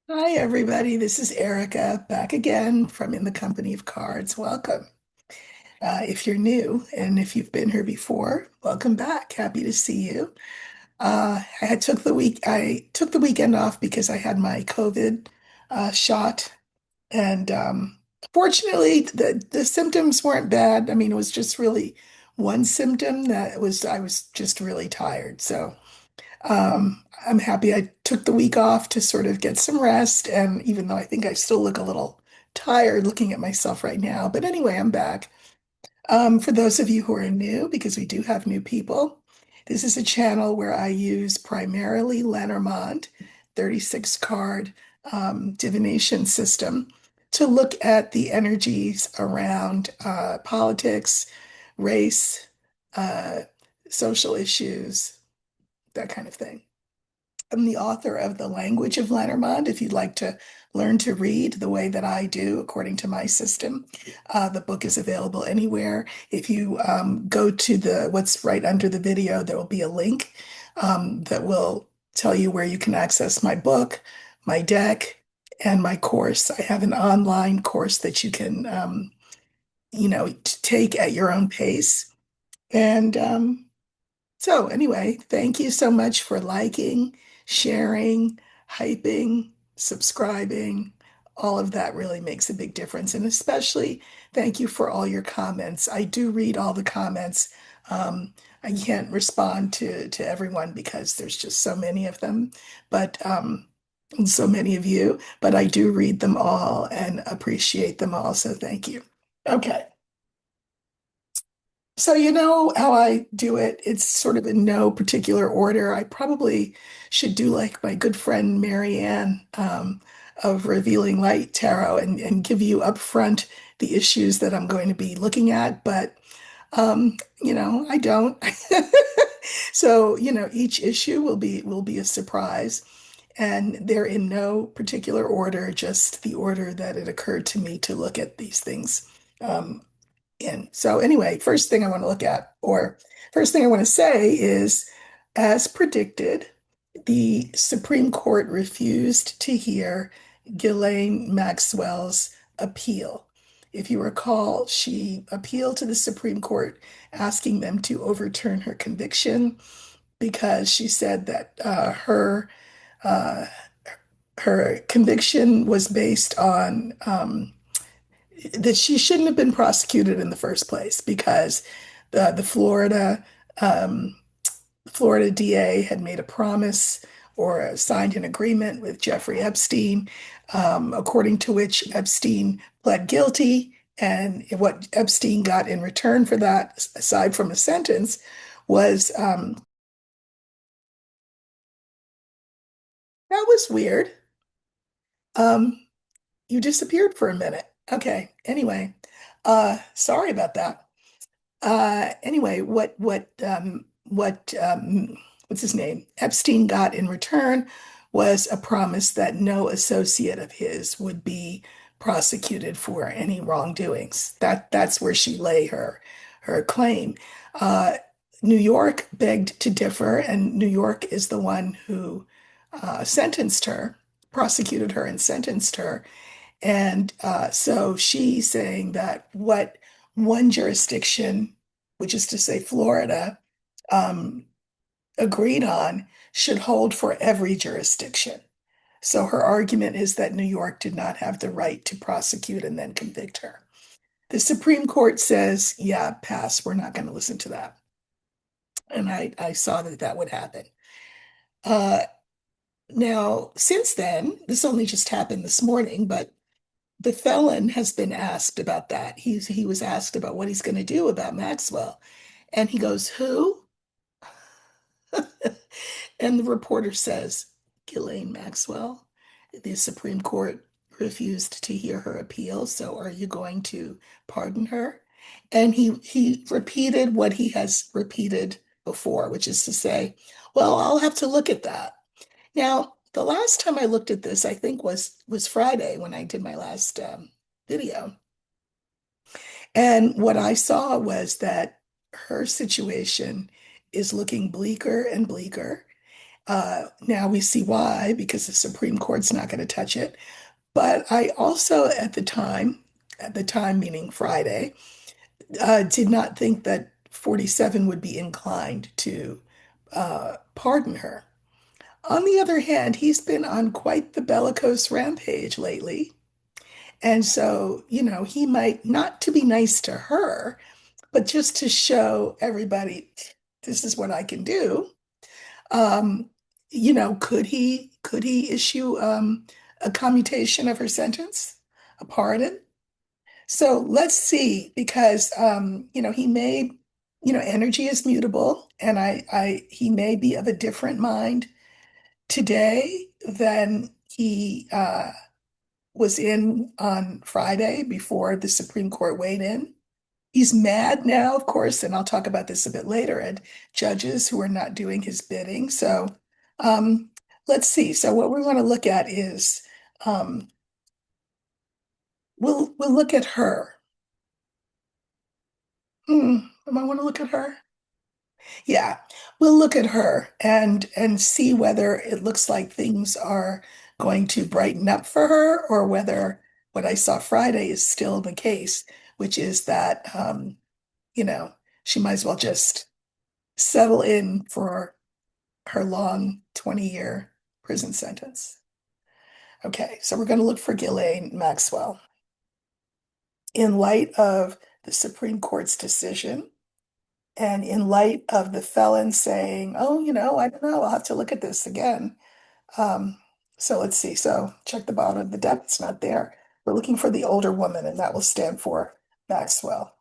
Hi, everybody. This is Erica back again from In the Company of Cards. Welcome. If you're new and if you've been here before, welcome back. Happy to see you. I took the weekend off because I had my COVID shot, and fortunately, the symptoms weren't bad. I mean, it was just really one symptom that was I was just really tired. So. I'm happy I took the week off to sort of get some rest. And even though I think I still look a little tired looking at myself right now, but anyway, I'm back. For those of you who are new, because we do have new people, this is a channel where I use primarily Lenormand 36 card divination system to look at the energies around politics, race, uh, social issues, that kind of thing. I'm the author of The Language of Lenormand. If you'd like to learn to read the way that I do, according to my system, the book is available anywhere. If you go to the what's right under the video, there will be a link that will tell you where you can access my book, my deck, and my course. I have an online course that you can, take at your own pace. And so, anyway, thank you so much for liking, sharing, hyping, subscribing. All of that really makes a big difference. And especially thank you for all your comments. I do read all the comments. I can't respond to everyone because there's just so many of them, but and so many of you, but I do read them all and appreciate them all. So thank you. Okay. So you know how I do it. It's sort of in no particular order. I probably should do like my good friend Marianne of Revealing Light Tarot and give you upfront the issues that I'm going to be looking at, but I don't. So, each issue will be a surprise, and they're in no particular order, just the order that it occurred to me to look at these things. Um, in. So anyway, first thing I want to look at, or first thing I want to say is, as predicted, the Supreme Court refused to hear Ghislaine Maxwell's appeal. If you recall, she appealed to the Supreme Court asking them to overturn her conviction because she said that uh, her conviction was based on that she shouldn't have been prosecuted in the first place because the um, Florida DA had made a promise or signed an agreement with Jeffrey Epstein, according to which Epstein pled guilty. And what Epstein got in return for that, aside from a sentence, was that was weird. Um, you disappeared for a minute. Okay. Anyway, sorry about that. Anyway, what's his name? Epstein got in return was a promise that no associate of his would be prosecuted for any wrongdoings. That's where she lay her claim. Uh, New York begged to differ, and New York is the one who sentenced her, prosecuted her, and sentenced her. And so she's saying that what one jurisdiction, which is to say Florida, um, agreed on should hold for every jurisdiction. So her argument is that New York did not have the right to prosecute and then convict her. The Supreme Court says, yeah, pass, we're not going to listen to that. And I saw that that would happen. Uh, Now, since then, this only just happened this morning, but the felon has been asked about that. He was asked about what he's going to do about Maxwell. And he goes, who? And the reporter says, Ghislaine Maxwell. The Supreme Court refused to hear her appeal. So are you going to pardon her? And he repeated what he has repeated before, which is to say, well, I'll have to look at that. Now, the last time I looked at this, I think was Friday when I did my last video. And what I saw was that her situation is looking bleaker and bleaker. Now we see why, because the Supreme Court's not going to touch it. But I also, at the time meaning Friday, did not think that 47 would be inclined to pardon her. On the other hand, he's been on quite the bellicose rampage lately. And so, he might not to be nice to her, but just to show everybody this is what I can do. Um, could he issue a commutation of her sentence, a pardon? So let's see, because he may, energy is mutable, and he may be of a different mind today than he was in on Friday before the Supreme Court weighed in. He's mad now, of course, and I'll talk about this a bit later, at judges who are not doing his bidding. So um, let's see. So what we want to look at is um, we'll look at her. I want to look at her. Yeah, we'll look at her and see whether it looks like things are going to brighten up for her, or whether what I saw Friday is still the case, which is that you know, she might as well just settle in for her long 20-year prison sentence. Okay, so we're going to look for Ghislaine Maxwell. In light of the Supreme Court's decision, and in light of the felon saying, oh, I don't know, I'll have to look at this again. Um, so let's see. So check the bottom of the deck, it's not there. We're looking for the older woman, and that will stand for Maxwell.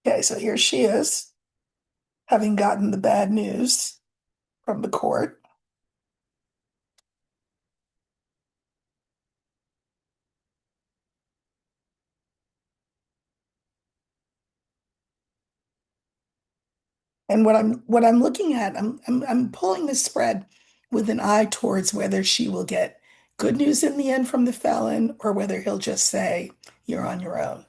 Okay, so here she is, having gotten the bad news from the court. And what I'm looking at, I'm pulling the spread with an eye towards whether she will get good news in the end from the felon, or whether he'll just say, you're on your own.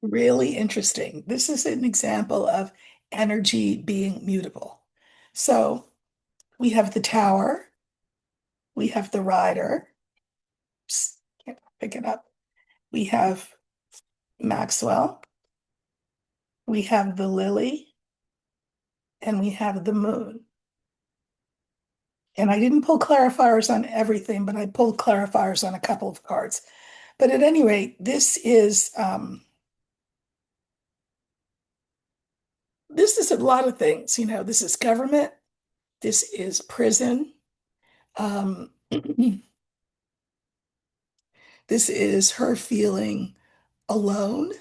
Really interesting. This is an example of energy being mutable. So we have the tower, we have the rider. Oops, can't pick it up. We have Maxwell, we have the lily, and we have the moon. And I didn't pull clarifiers on everything, but I pulled clarifiers on a couple of cards. But at any rate, this is a lot of things. This is government, this is prison, um, this is her feeling alone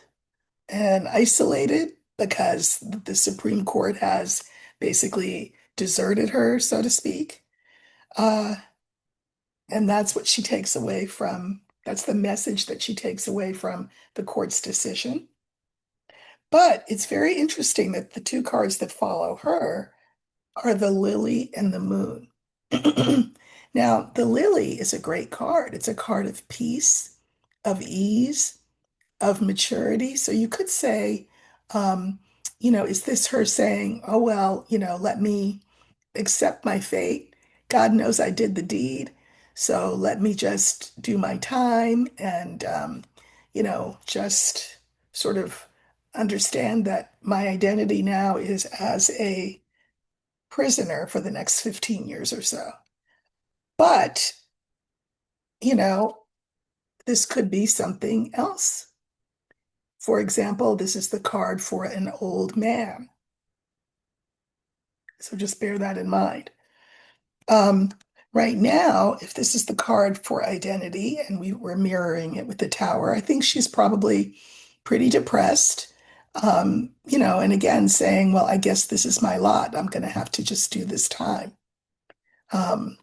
and isolated because the Supreme Court has basically deserted her, so to speak. Uh, and that's what she takes away from, that's the message that she takes away from the court's decision. But it's very interesting that the two cards that follow her are the lily and the moon. Now, the lily is a great card. It's a card of peace, of ease, of maturity. So you could say, um, is this her saying, oh, well, let me accept my fate? God knows I did the deed. So let me just do my time and, just sort of understand that my identity now is as a prisoner for the next 15 years or so. But, you know, this could be something else. For example, this is the card for an old man. So just bear that in mind. Um, right now, if this is the card for identity and we were mirroring it with the tower, I think she's probably pretty depressed. And again, saying, well, I guess this is my lot. I'm going to have to just do this time. Um,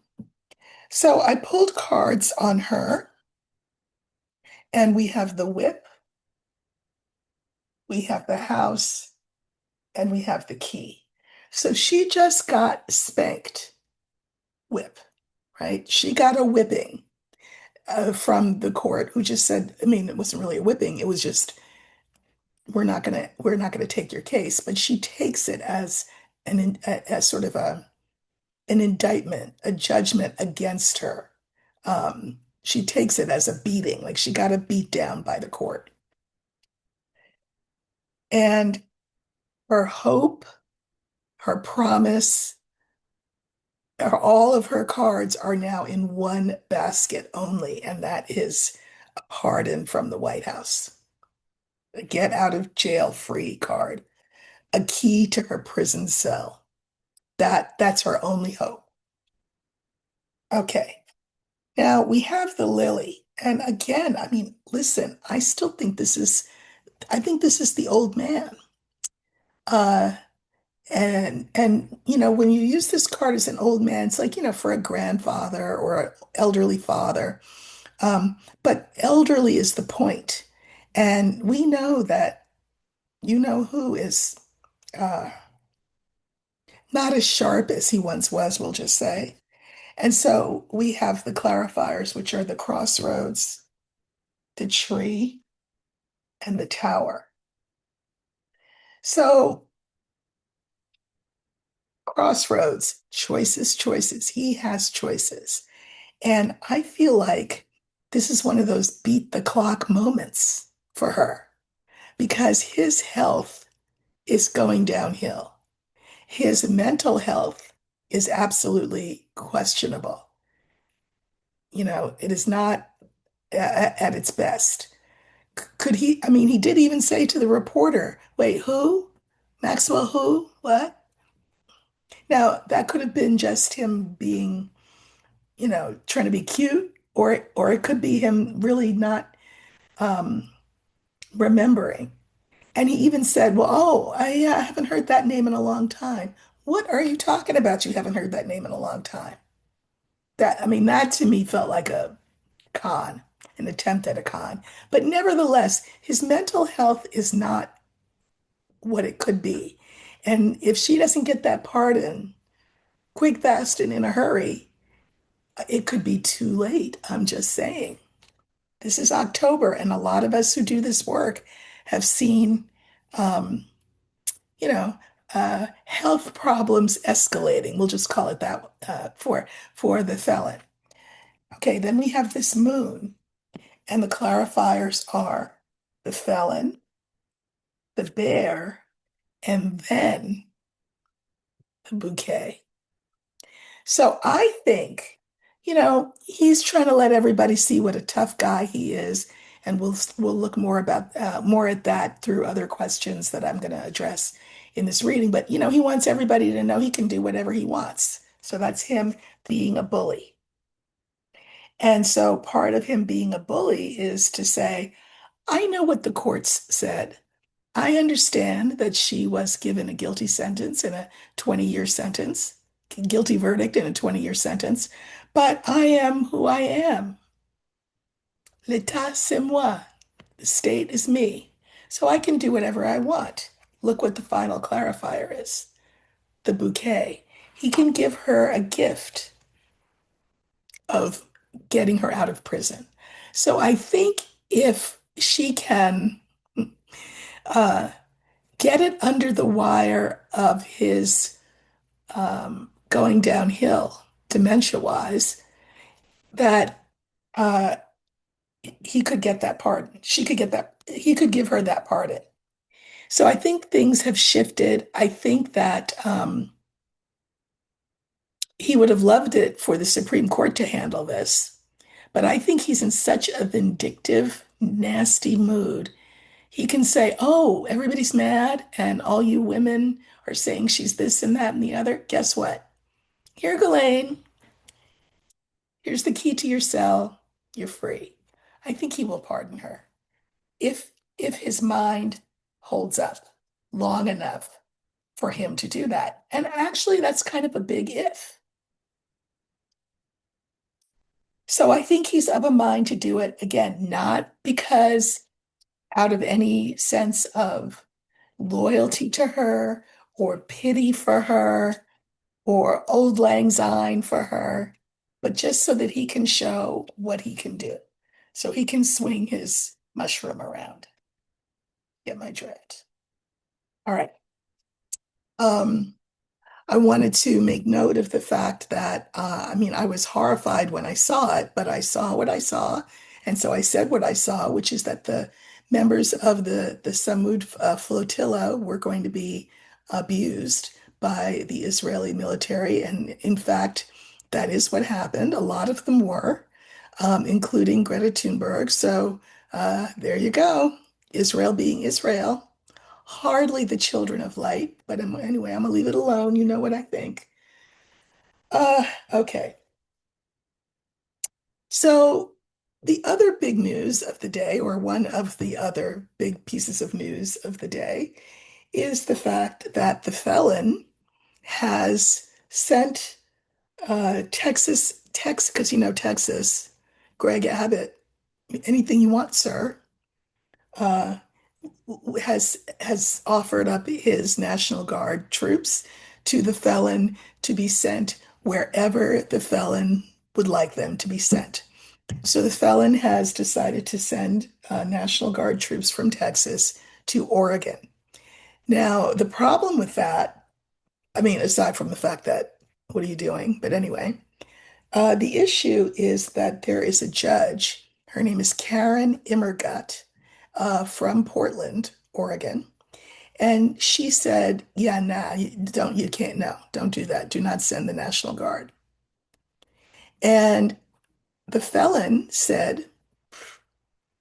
so I pulled cards on her, and we have the whip, we have the house, and we have the key. So she just got spanked, whip, right? She got a whipping from the court, who just said, I mean, it wasn't really a whipping, it was just, we're not gonna take your case. But she takes it as as sort of an indictment, a judgment against her. She takes it as a beating, like she got a beat down by the court. And her hope, her promise, all of her cards are now in one basket only, and that is a pardon from the White House, a get out of jail free card, a key to her prison cell. That's her only hope. Okay. Now we have the lily. And again, I mean, listen, I think this is the old man. Uh, and when you use this card as an old man, it's like, for a grandfather or an elderly father. But elderly is the point. And we know that who is uh, not as sharp as he once was, we'll just say. And so we have the clarifiers, which are the crossroads, the tree, and the tower. So crossroads, choices, choices. He has choices. And I feel like this is one of those beat the clock moments for her because his health is going downhill. His mental health is absolutely questionable. It is not at its best. Could he? I mean, he did even say to the reporter, wait, who? Maxwell, who? What? Now, that could have been just him being, trying to be cute, or it could be him really not um, remembering. And he even said, well, oh, I haven't heard that name in a long time. What are you talking about? You haven't heard that name in a long time. I mean, that to me felt like a con, an attempt at a con. But nevertheless, his mental health is not what it could be. And if she doesn't get that pardon quick, fast, and in a hurry, it could be too late. I'm just saying. This is October, and a lot of us who do this work have seen, um, you know, health problems escalating. We'll just call it that for the felon. Okay, then we have this moon, and the clarifiers are the felon, the bear, and then the bouquet. So I think, he's trying to let everybody see what a tough guy he is, and we'll look more at that through other questions that I'm going to address in this reading. But he wants everybody to know he can do whatever he wants. So that's him being a bully. And so part of him being a bully is to say, I know what the courts said. I understand that she was given a guilty sentence and a 20-year sentence, guilty verdict and a 20-year sentence, but I am who I am. L'état, c'est moi. The state is me. So I can do whatever I want. Look what the final clarifier is, the bouquet. He can give her a gift of getting her out of prison. So I think if she can uh, get it under the wire of his going downhill dementia-wise, that uh, he could get that pardon. She could get that. He could give her that pardon. So I think things have shifted. I think that he would have loved it for the Supreme Court to handle this, but I think he's in such a vindictive, nasty mood. He can say, "Oh, everybody's mad, and all you women are saying she's this and that and the other. Guess what? Here, Ghislaine. Here's the key to your cell. You're free." I think he will pardon her if his mind holds up long enough for him to do that. And actually, that's kind of a big if. So I think he's of a mind to do it again, not because out of any sense of loyalty to her or pity for her or old lang syne for her, but just so that he can show what he can do. So he can swing his mushroom around. Get my drift. All right. Um, I wanted to make note of the fact that, I mean, I was horrified when I saw it, but I saw what I saw. And so I said what I saw, which is that the members of the Samud flotilla were going to be abused by the Israeli military. And in fact, that is what happened. A lot of them were, including Greta Thunberg. So there you go. Israel being Israel. Hardly the children of light, but anyway, I'm gonna leave it alone. You know what I think. Okay. So the other big news of the day, or one of the other big pieces of news of the day, is the fact that the felon has sent Texas, because you know Texas, Greg Abbott, anything you want, sir. Uh, has offered up his National Guard troops to the felon to be sent wherever the felon would like them to be sent. So the felon has decided to send National Guard troops from Texas to Oregon. Now, the problem with that, I mean, aside from the fact that, what are you doing? But anyway, the issue is that there is a judge. Her name is Karen Immergut from Portland, Oregon. And she said, yeah, nah, you can't, no, don't do that. Do not send the National Guard. And the felon said,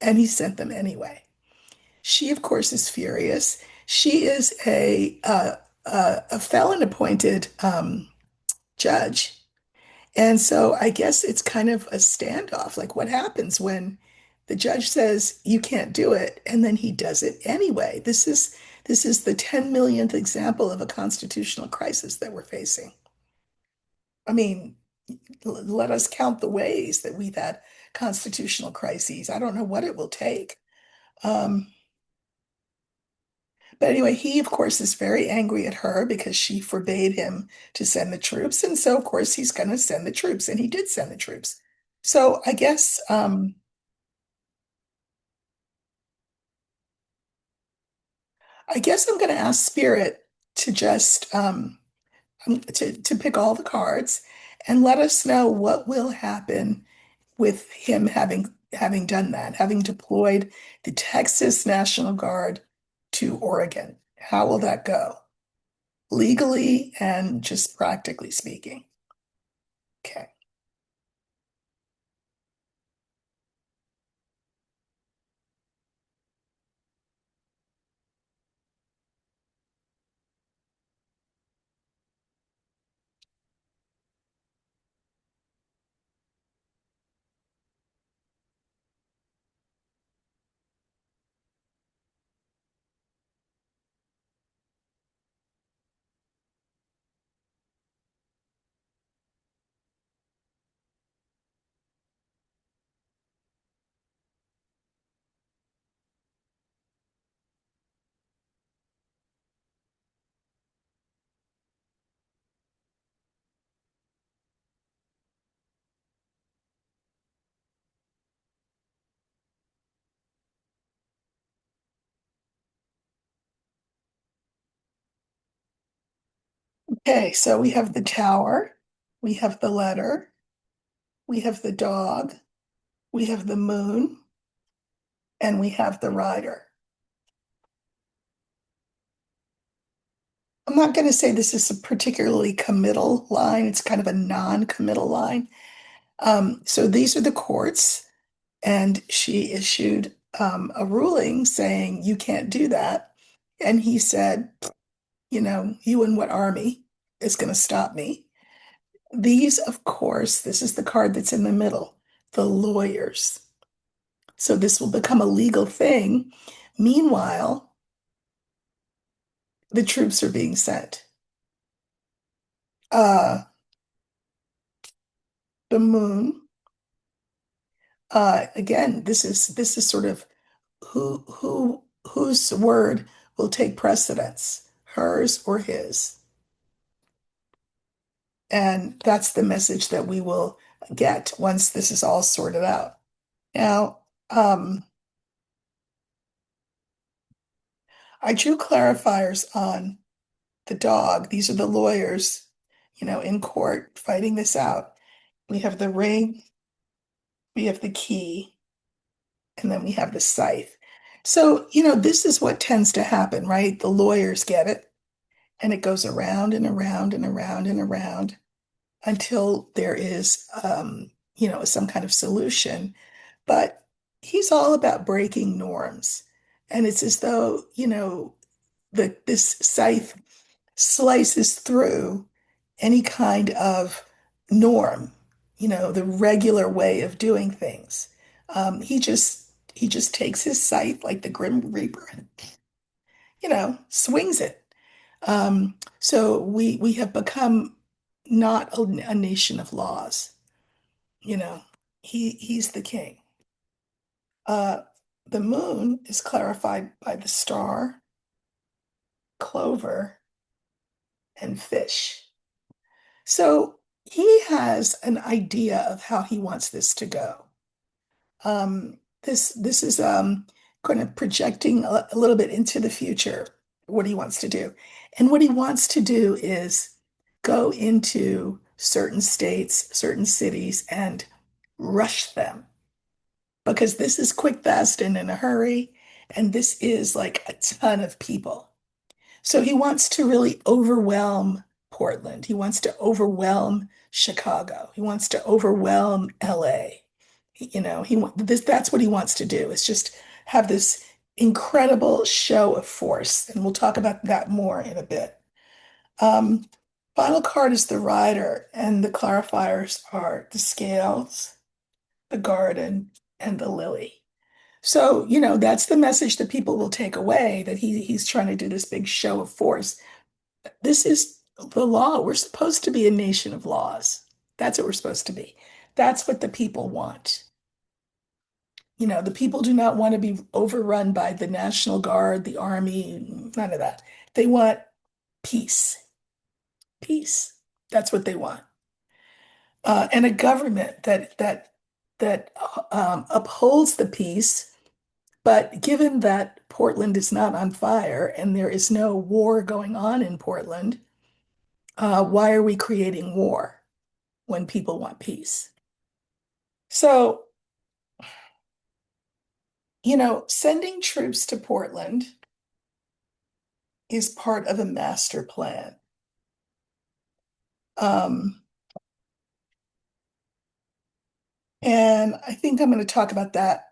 and he sent them anyway. She, of course, is furious. She is a felon appointed judge. And so I guess it's kind of a standoff. Like what happens when the judge says you can't do it and then he does it anyway? This is the 10 millionth example of a constitutional crisis that we're facing. I mean, let us count the ways that we've had constitutional crises. I don't know what it will take. Um, but anyway, he, of course, is very angry at her because she forbade him to send the troops. And so, of course, he's going to send the troops. And he did send the troops. So I guess I'm going to ask Spirit to just to pick all the cards and let us know what will happen with him having done that, having deployed the Texas National Guard to Oregon. How will that go? Legally and just practically speaking. Okay. Okay, so we have the tower, we have the letter, we have the dog, we have the moon, and we have the rider. I'm not going to say this is a particularly committal line. It's kind of a non-committal line. So these are the courts, and she issued a ruling saying you can't do that. And he said, you and what army is going to stop me? These, of course, this is the card that's in the middle, the lawyers. So this will become a legal thing. Meanwhile, the troops are being sent. Uh, the moon, Again, this is sort of whose word will take precedence, hers or his. And that's the message that we will get once this is all sorted out. Now, I drew clarifiers on the dog. These are the lawyers, in court fighting this out. We have the ring, we have the key, and then we have the scythe. So, this is what tends to happen, right? The lawyers get it, and it goes around and around and around and around until there is, some kind of solution. But he's all about breaking norms. And it's as though, that this scythe slices through any kind of norm, the regular way of doing things. He just takes his scythe like the Grim Reaper and, swings it. So we have become not a nation of laws. You know, he's the king. Uh, the moon is clarified by the star, clover, and fish. So he has an idea of how he wants this to go. This is kind of projecting a little bit into the future, what he wants to do. And what he wants to do is go into certain states, certain cities, and rush them because this is quick, fast, and in a hurry. And this is like a ton of people. So he wants to really overwhelm Portland. He wants to overwhelm Chicago. He wants to overwhelm LA. That's what he wants to do is just have this incredible show of force. And we'll talk about that more in a bit. Um, Final card is the rider, and the clarifiers are the scales, the garden, and the lily. So, that's the message that people will take away that he's trying to do this big show of force. This is the law. We're supposed to be a nation of laws. That's what we're supposed to be. That's what the people want. The people do not want to be overrun by the National Guard, the army, none of that. They want peace. Peace. That's what they want. And a government that upholds the peace. But given that Portland is not on fire and there is no war going on in Portland, why are we creating war when people want peace? So, sending troops to Portland is part of a master plan. Um, and I think I'm going to talk about that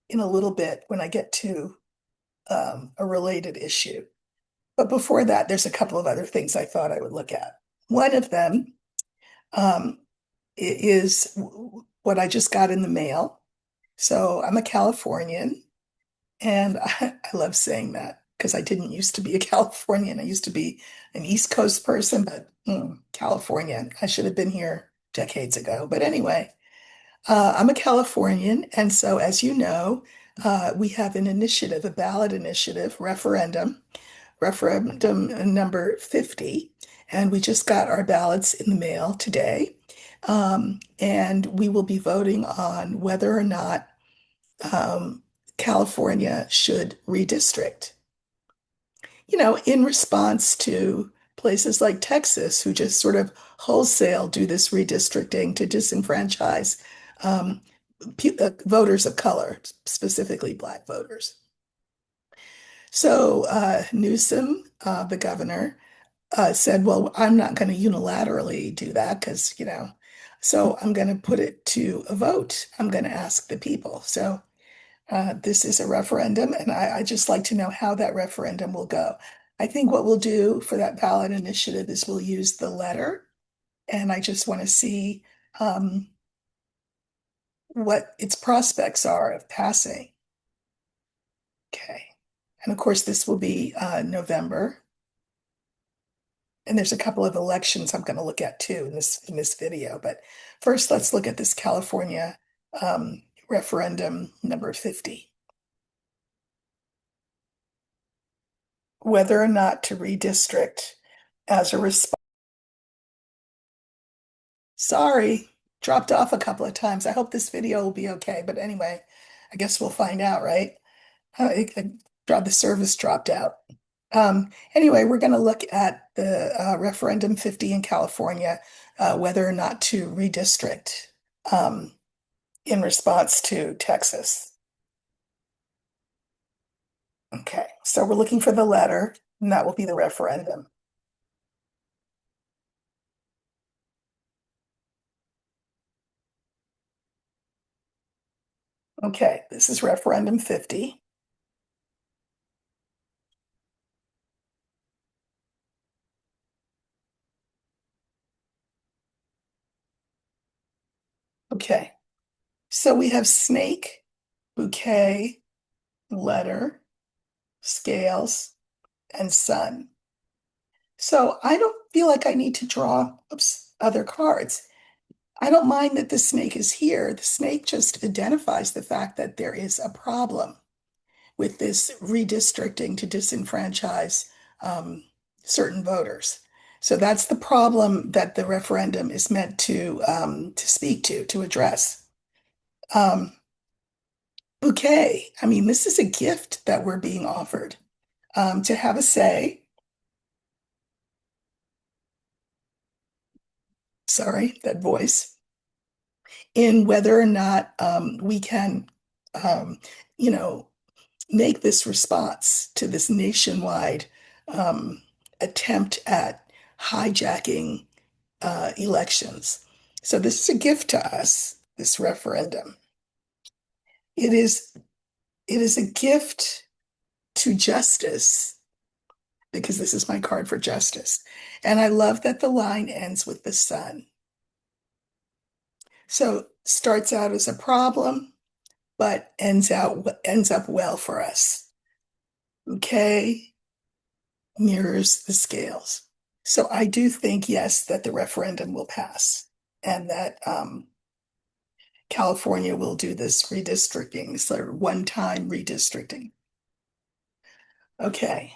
in a little bit when I get to a related issue. But before that, there's a couple of other things I thought I would look at. One of them um, is what I just got in the mail. So I'm a Californian, and I love saying that because I didn't used to be a Californian. I used to be an East Coast person, but California, I should have been here decades ago. But anyway, I'm a Californian, and so as you know, we have an initiative, a ballot initiative, referendum number 50, and we just got our ballots in the mail today. And we will be voting on whether or not California should redistrict. In response to places like Texas, who just sort of wholesale do this redistricting to disenfranchise um, voters of color, specifically Black voters. So Newsom, the governor, said, well, I'm not going to unilaterally do that because, so I'm going to put it to a vote. I'm going to ask the people. So this is a referendum, and I just like to know how that referendum will go. I think what we'll do for that ballot initiative is we'll use the letter, and I just want to see what its prospects are of passing. Okay. And of course, this will be November. And there's a couple of elections I'm going to look at too in this video. But first, let's look at this California referendum number 50, whether or not to redistrict as a response. Sorry, dropped off a couple of times. I hope this video will be okay. But anyway, I guess we'll find out, right? The service dropped out. Anyway, we're going to look at the referendum 50 in California, whether or not to redistrict um, in response to Texas. Okay, so we're looking for the letter, and that will be the referendum. Okay, this is referendum 50. Okay, so we have snake, bouquet, letter, scales, and sun. So I don't feel like I need to draw, other cards. I don't mind that the snake is here. The snake just identifies the fact that there is a problem with this redistricting to disenfranchise um, certain voters. So that's the problem that the referendum is meant to speak to address. Um, Bouquet. I mean, this is a gift that we're being offered to have a say. Sorry, that voice in whether or not we can, um, you know, make this response to this nationwide um, attempt at hijacking elections. So this is a gift to us, this referendum. It is it is a gift to justice because this is my card for justice. And I love that the line ends with the sun. So starts out as a problem, but ends up well for us. Okay, mirrors the scales. So I do think, yes, that the referendum will pass and that California will do this redistricting, so one-time redistricting. Okay.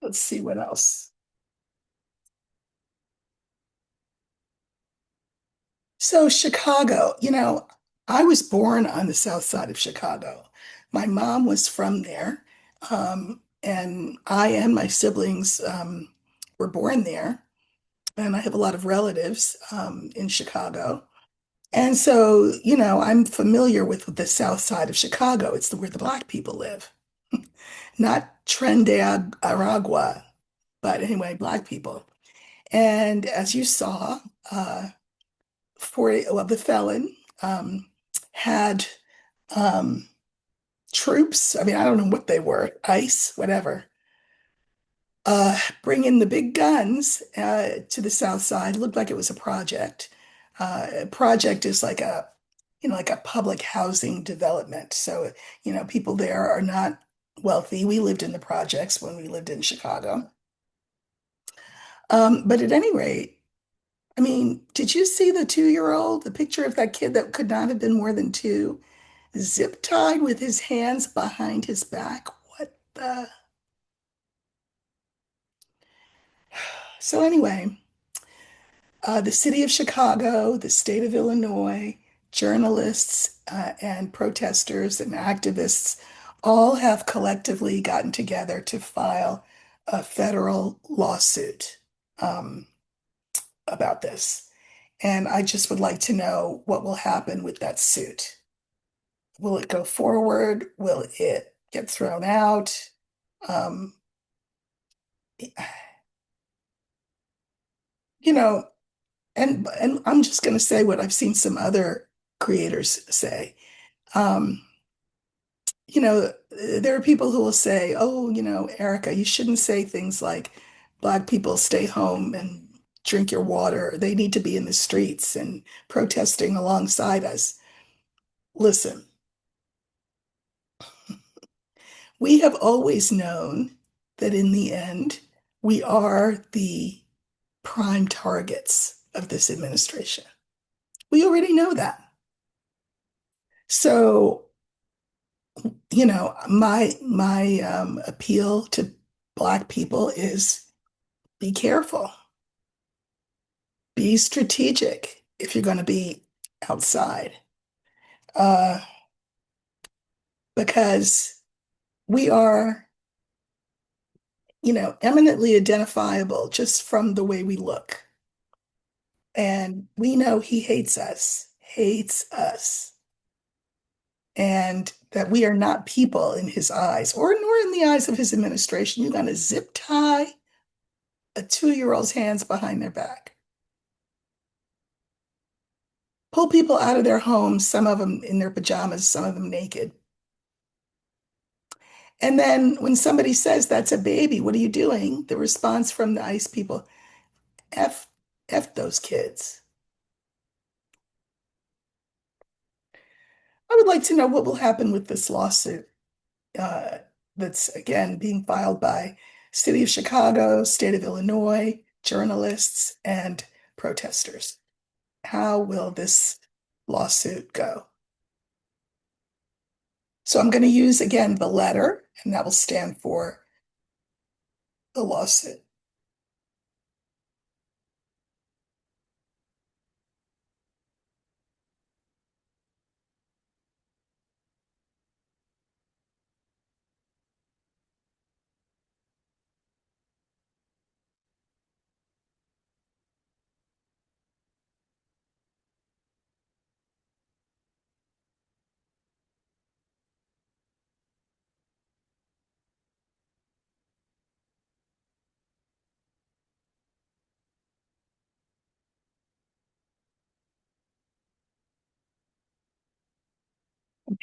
Let's see what else. So Chicago, I was born on the south side of Chicago. My mom was from there, and I and my siblings were born there, and I have a lot of relatives in Chicago. And so, I'm familiar with the south side of Chicago. It's where the Black people live, not Trinidad, Aragua, but anyway, Black people. And as you saw, uh, the felon had um, troops. I mean, I don't know what they were, ICE, whatever, bring in the big guns to the south side. It looked like it was a project. A project is like like a public housing development. So, people there are not wealthy. We lived in the projects when we lived in Chicago. But at any rate, I mean, did you see the 2-year-old, the picture of that kid that could not have been more than two, zip tied with his hands behind his back? What the? So, anyway, the city of Chicago, the state of Illinois, journalists, and protesters and activists all have collectively gotten together to file a federal lawsuit um, about this. And I just would like to know what will happen with that suit. Will it go forward? Will it get thrown out? Um, you know, and I'm just going to say what I've seen some other creators say. Um, there are people who will say, "Oh, Erica, you shouldn't say things like Black people stay home and drink your water. They need to be in the streets and protesting alongside us." Listen, we have always known that in the end, we are the prime targets of this administration. We already know that. So, my appeal to Black people is be careful, be strategic if you're going to be outside, uh, because we are, eminently identifiable just from the way we look. And we know he hates us, and that we are not people in his eyes, or nor in the eyes of his administration. You're going to zip tie a 2-year-old's hands behind their back, pull people out of their homes, some of them in their pajamas, some of them naked. And then when somebody says that's a baby, what are you doing? The response from the ICE people, F, F those kids. I would like to know what will happen with this lawsuit uh, that's again being filed by City of Chicago, State of Illinois, journalists, and protesters. How will this lawsuit go? So I'm going to use again the letter, and that will stand for the lawsuit.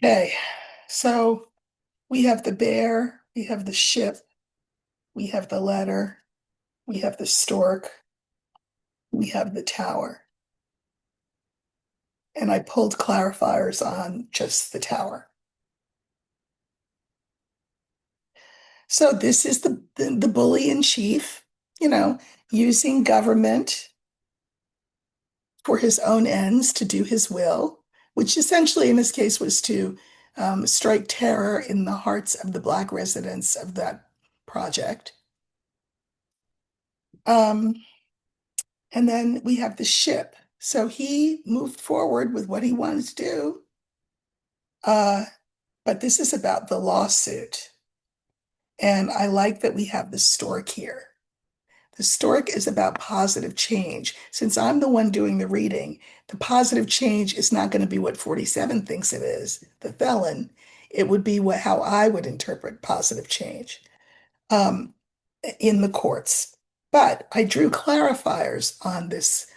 Okay, so we have the bear, we have the ship, we have the letter, we have the stork, we have the tower. And I pulled clarifiers on just the tower. So this is the bully in chief, you know, using government for his own ends to do his will, which essentially in this case was to strike terror in the hearts of the Black residents of that project. Um, and then we have the ship. So he moved forward with what he wanted to do. Uh, but this is about the lawsuit. And I like that we have the stork here. The stork is about positive change. Since I'm the one doing the reading, the positive change is not going to be what 47 thinks it is, the felon. It would be how I would interpret positive change um, in the courts. But I drew clarifiers on this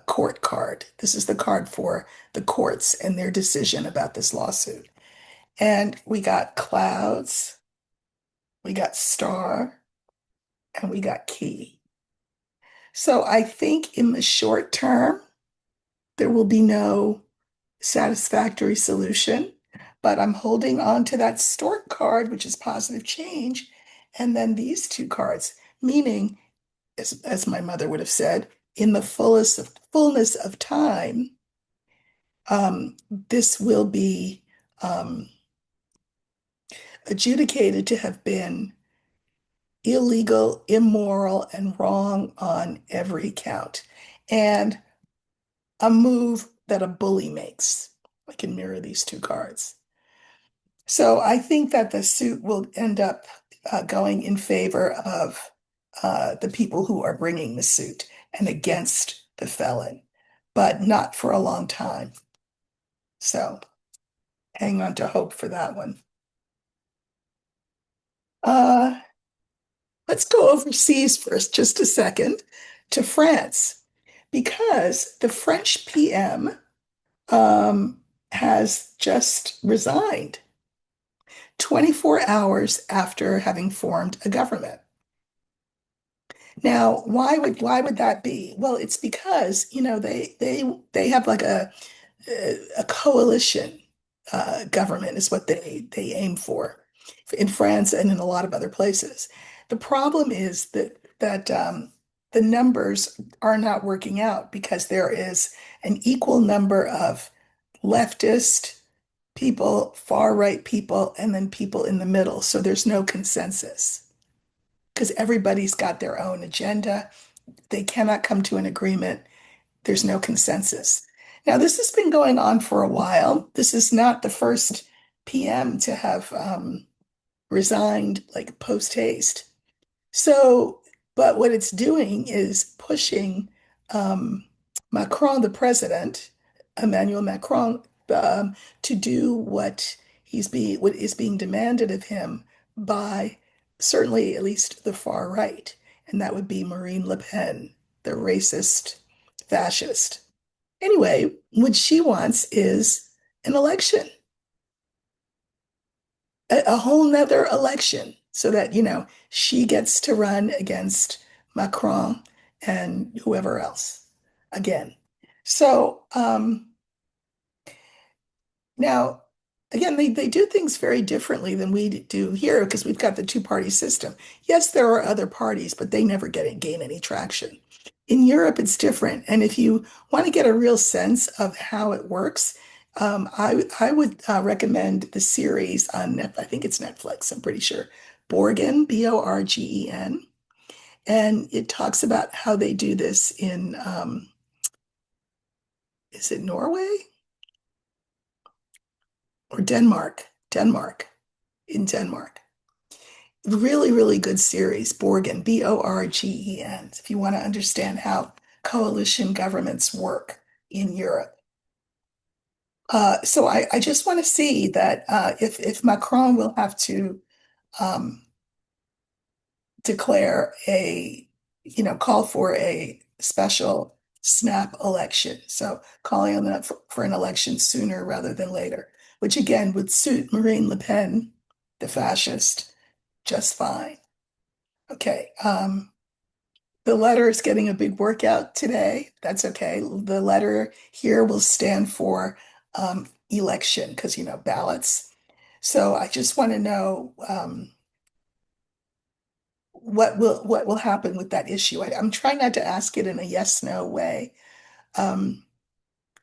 court card. This is the card for the courts and their decision about this lawsuit. And we got clouds, we got star, and we got key. So I think in the short term, there will be no satisfactory solution, but I'm holding on to that stork card, which is positive change, and then these two cards, meaning, as my mother would have said, in the fullness of time, this will be adjudicated to have been illegal, immoral, and wrong on every count. And a move that a bully makes. I can mirror these two cards. So I think that the suit will end up going in favor of the people who are bringing the suit and against the felon, but not for a long time. So hang on to hope for that one. Uh, let's go overseas first, just a second, to France, because the French PM has just resigned 24 hours after having formed a government. Now, why would that be? Well, it's because, they have like a coalition government is what they aim for in France and in a lot of other places. The problem is that the numbers are not working out because there is an equal number of leftist people, far right people, and then people in the middle. So there's no consensus because everybody's got their own agenda. They cannot come to an agreement. There's no consensus. Now, this has been going on for a while. This is not the first PM to have resigned like post haste. So, but what it's doing is pushing um, Macron, the president, Emmanuel Macron, to do what is being demanded of him by certainly at least the far right, and that would be Marine Le Pen, the racist fascist. Anyway, what she wants is an election, a whole nother election so that, she gets to run against Macron and whoever else again. So, now, again, they do things very differently than we do here because we've got the two-party system. Yes, there are other parties, but they never gain any traction. In Europe, it's different. And if you want to get a real sense of how it works, I would recommend the series on I think it's Netflix, I'm pretty sure. Borgen, Borgen. And it talks about how they do this in, is it Norway or Denmark? Denmark, in Denmark. Really, really good series, Borgen, Borgen, if you want to understand how coalition governments work in Europe. So I just want to see that if Macron will have to um, declare call for a special snap election. So calling on that for an election sooner rather than later, which again would suit Marine Le Pen, the fascist, just fine. Okay. The letter is getting a big workout today. That's okay. The letter here will stand for election because, ballots. So I just want to know what will happen with that issue. I'm trying not to ask it in a yes, no way. Um,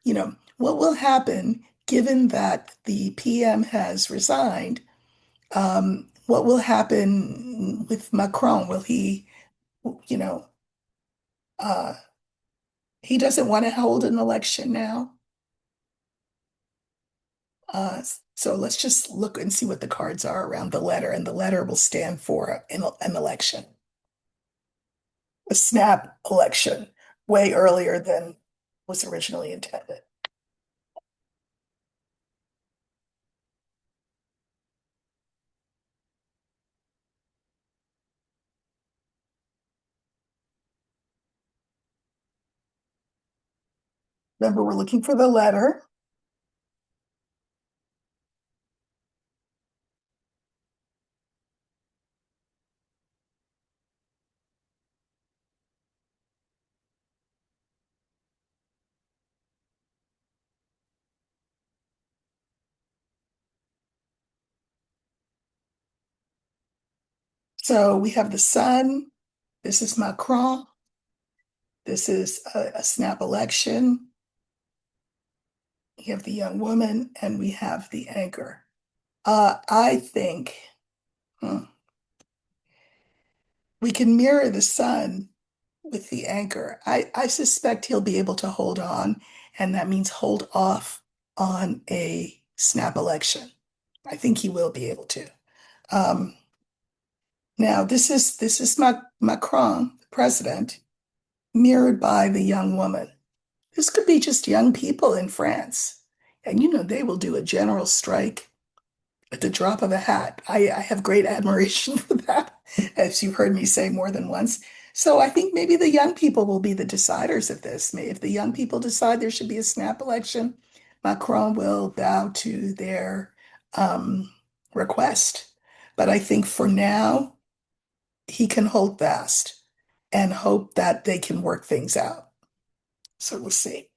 what will happen given that the PM has resigned? What will happen with Macron? Will he, you know, uh, he doesn't want to hold an election now. So let's just look and see what the cards are around the letter, and the letter will stand for an election, a snap election, way earlier than was originally intended. Remember, we're looking for the letter. So we have the sun. This is Macron. This is a snap election. We have the young woman, and we have the anchor. I think hmm, we can mirror the sun with the anchor. I suspect he'll be able to hold on, and that means hold off on a snap election. I think he will be able to. Um, Now, this is Macron, the president, mirrored by the young woman. This could be just young people in France, and they will do a general strike at the drop of a hat. I have great admiration for that, as you've heard me say more than once. So I think maybe the young people will be the deciders of this. If the young people decide there should be a snap election, Macron will bow to their request. But I think for now, he can hold fast and hope that they can work things out. So we'll see.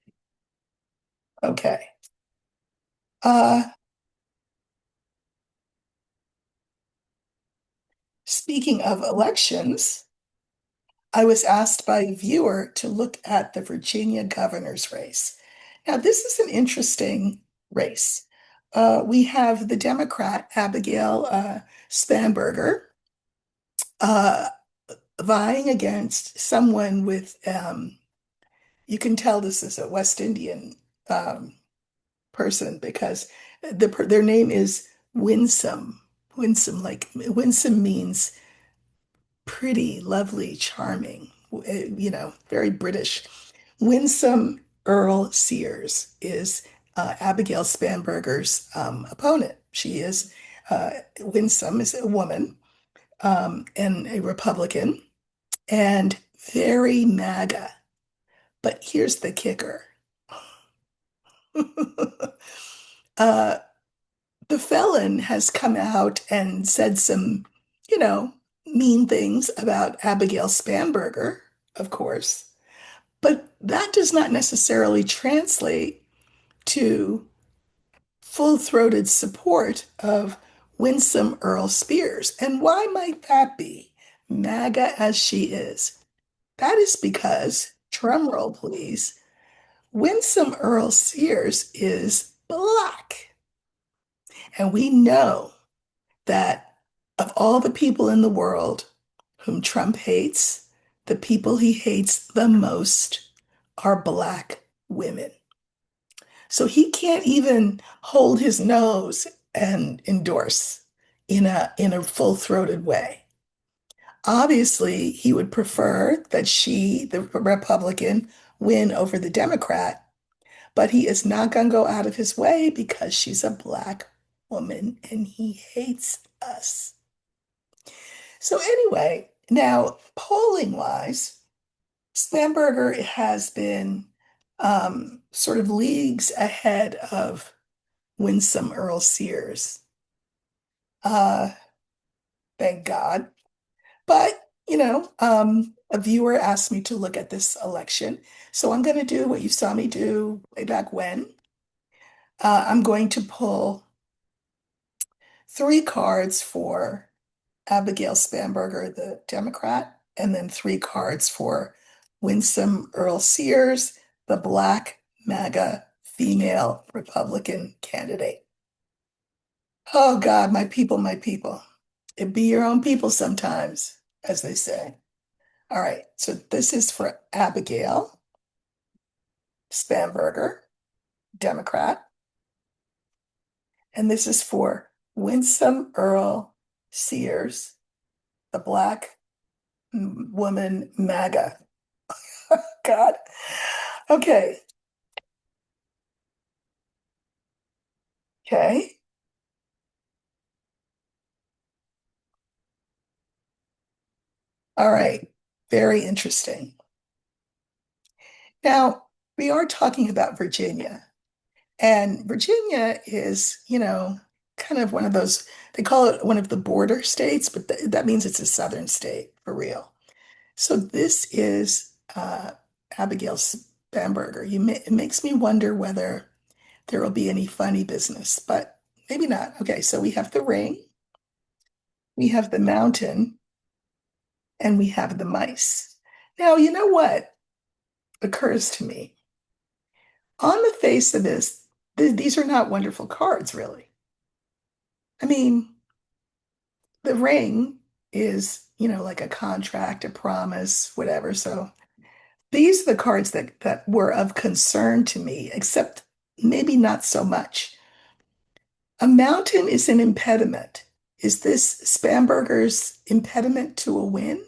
Okay. Uh, Speaking of elections, I was asked by a viewer to look at the Virginia governor's race. Now, this is an interesting race. We have the Democrat Abigail Spanberger uh, vying against someone with, you can tell this is a West Indian um, person because their name is Winsome. Winsome, like Winsome means pretty, lovely, charming, very British. Winsome Earle-Sears is Abigail Spanberger's opponent. She is Winsome is a woman and a Republican and very MAGA. But here's the kicker. uh, the felon has come out and said some, you know, mean things about Abigail Spanberger, of course. But that does not necessarily translate to full-throated support of Winsome Earle-Spears. And why might that be? MAGA as she is. That is because, drumroll please, Winsome Earle-Sears is black. And we know that of all the people in the world whom Trump hates, the people he hates the most are black women. So he can't even hold his nose and endorse in a full-throated way. Obviously, he would prefer that she, the Republican, win over the Democrat, but he is not going to go out of his way because she's a black woman and he hates us. So anyway, now polling wise, Slamberger has been sort of leagues ahead of Winsome Earle-Sears. Uh, thank God. But, a viewer asked me to look at this election. So I'm going to do what you saw me do way back when. I'm going to pull three cards for Abigail Spanberger, the Democrat, and then three cards for Winsome Earle-Sears, the Black MAGA female Republican candidate. Oh God, my people, my people. It be your own people sometimes, as they say. All right, so this is for Abigail Spanberger, Democrat, and this is for Winsome Earle-Sears, the Black woman MAGA. God. Okay. Okay. All right. Very interesting. Now, we are talking about Virginia, and Virginia is, kind of one of those, they call it one of the border states, but that means it's a southern state for real. So this is Abigail Bamberger. It makes me wonder whether there will be any funny business, but maybe not. Okay, so we have the ring, we have the mountain, and we have the mice. Now, you know what occurs to me? On the face of this, these are not wonderful cards, really. I mean, the ring is, like a contract, a promise, whatever. So these are the cards that were of concern to me, except maybe not so much. A mountain is an impediment. Is this Spamberger's impediment to a win?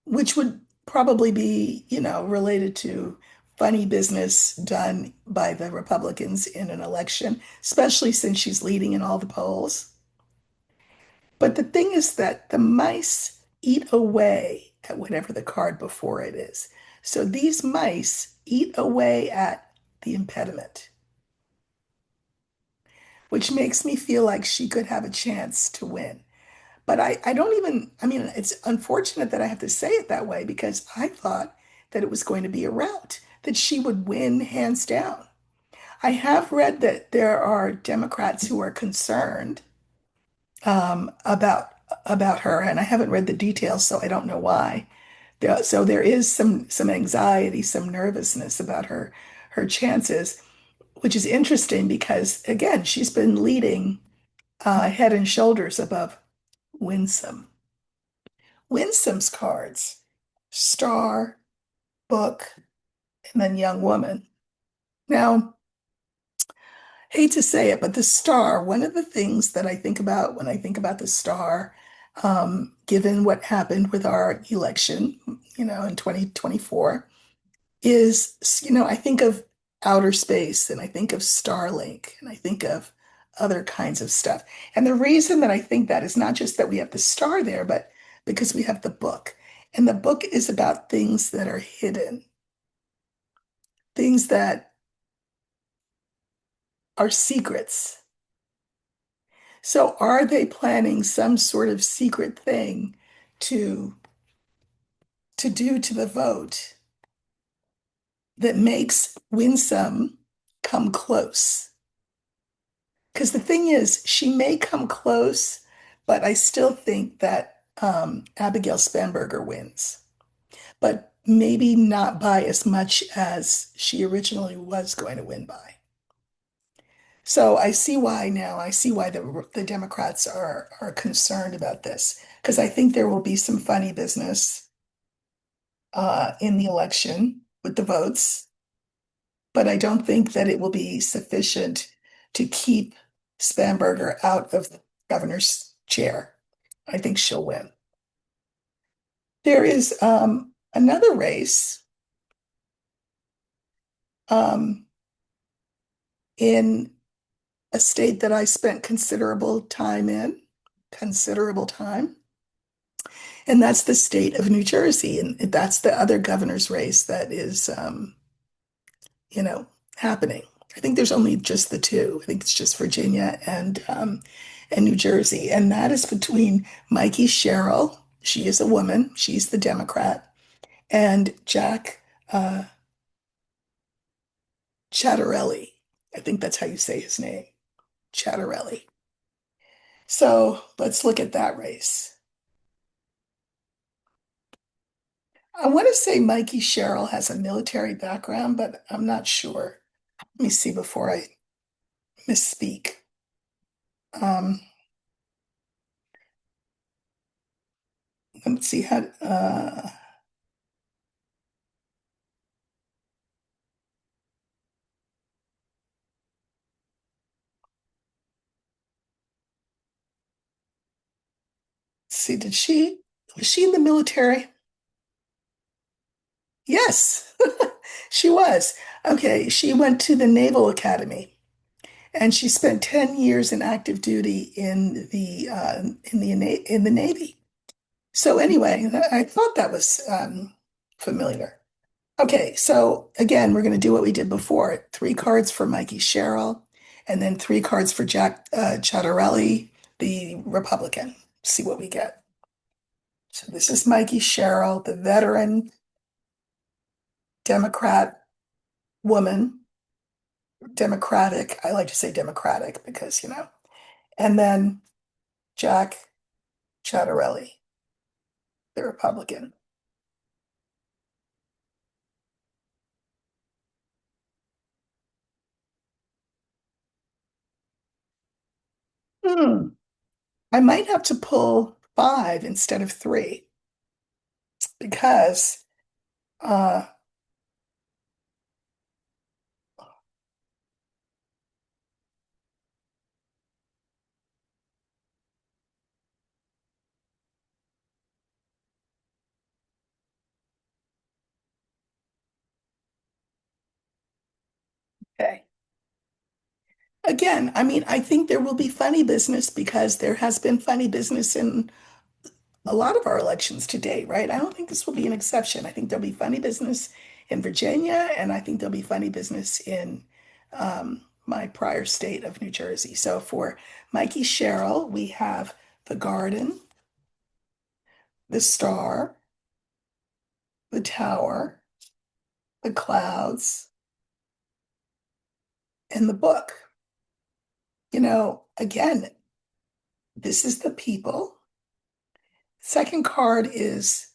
Which would probably be, related to funny business done by the Republicans in an election, especially since she's leading in all the polls. But the thing is that the mice eat away at whatever the card before it is. So these mice eat away at the impediment, which makes me feel like she could have a chance to win. But I don't even, I mean, it's unfortunate that I have to say it that way because I thought that it was going to be a rout, that she would win hands down. I have read that there are Democrats who are concerned about her, and I haven't read the details, so I don't know why. So there is some anxiety, some nervousness about her chances, which is interesting because again, she's been leading head and shoulders above Winsome. Winsome's cards, star, book, and then young woman. Now, hate to say it, but the star, one of the things that I think about when I think about the star, given what happened with our election, in 2024, is, I think of outer space and I think of Starlink and I think of other kinds of stuff. And the reason that I think that is not just that we have the star there, but because we have the book. And the book is about things that are hidden, things that are secrets. So are they planning some sort of secret thing to do to the vote that makes Winsome come close? Because the thing is, she may come close, but I still think that Abigail Spanberger wins, but maybe not by as much as she originally was going to win by. So I see why now. I see why the Democrats are concerned about this because I think there will be some funny business in the election with the votes, but I don't think that it will be sufficient to keep Spanberger out of the governor's chair. I think she'll win. There is another race um, in a state that I spent considerable time, and that's the state of New Jersey, and that's the other governor's race that is, you know, happening. I think there's only just the two. I think it's just Virginia and New Jersey, and that is between Mikey Sherrill. She is a woman. She's the Democrat, and Jack Ciattarelli. I think that's how you say his name, Ciattarelli. So let's look at that race. I want to say Mikey Sherrill has a military background, but I'm not sure. Let me see before I misspeak. Um, let's see how. See, was she in the military? Yes, she was. Okay, she went to the Naval Academy and she spent 10 years in active duty in the Navy. So anyway, I thought that was familiar. Okay, so again, we're going to do what we did before. Three cards for Mikey Sherrill, and then three cards for Jack Ciattarelli, the Republican. See what we get. So this is Mikey Sherrill, the veteran Democrat woman, Democratic. I like to say Democratic because, and then Jack Ciattarelli, the Republican. Hmm. I might have to pull five instead of three because, uh, okay. Again, I mean, I think there will be funny business because there has been funny business in a lot of our elections to date, right? I don't think this will be an exception. I think there'll be funny business in Virginia, and I think there'll be funny business in my prior state of New Jersey. So for Mikey Sherrill, we have the garden, the star, the tower, the clouds, and the book. Again, this is the people. Second card is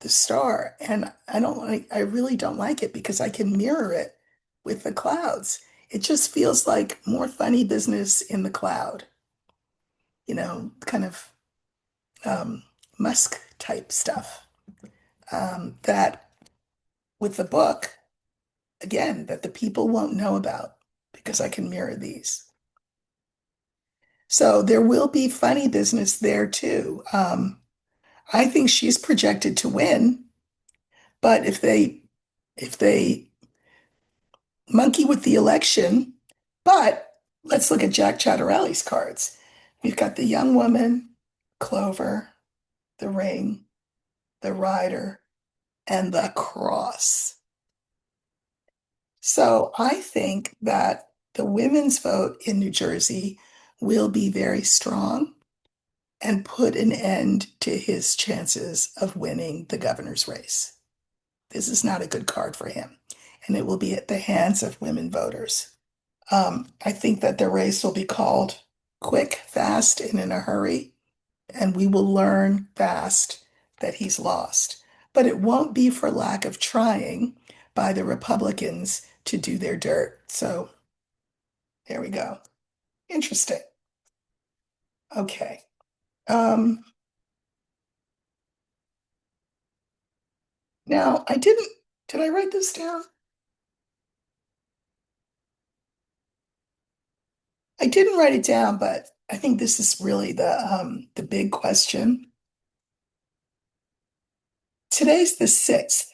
the star. And I really don't like it because I can mirror it with the clouds. It just feels like more funny business in the cloud, kind of um, Musk type stuff. That with the book, again, that the people won't know about because I can mirror these. So there will be funny business there too. I think she's projected to win, but if they monkey with the election, but let's look at Jack Ciattarelli's cards. We've got the young woman, Clover, the ring, the rider, and the cross. So I think that the women's vote in New Jersey will be very strong and put an end to his chances of winning the governor's race. This is not a good card for him, and it will be at the hands of women voters. I think that the race will be called quick, fast, and in a hurry, and we will learn fast that he's lost. But it won't be for lack of trying by the Republicans to do their dirt. So there we go. Interesting. Okay. Um, Now did I write this down? I didn't write it down, but I think this is really the big question. Today's the 6th.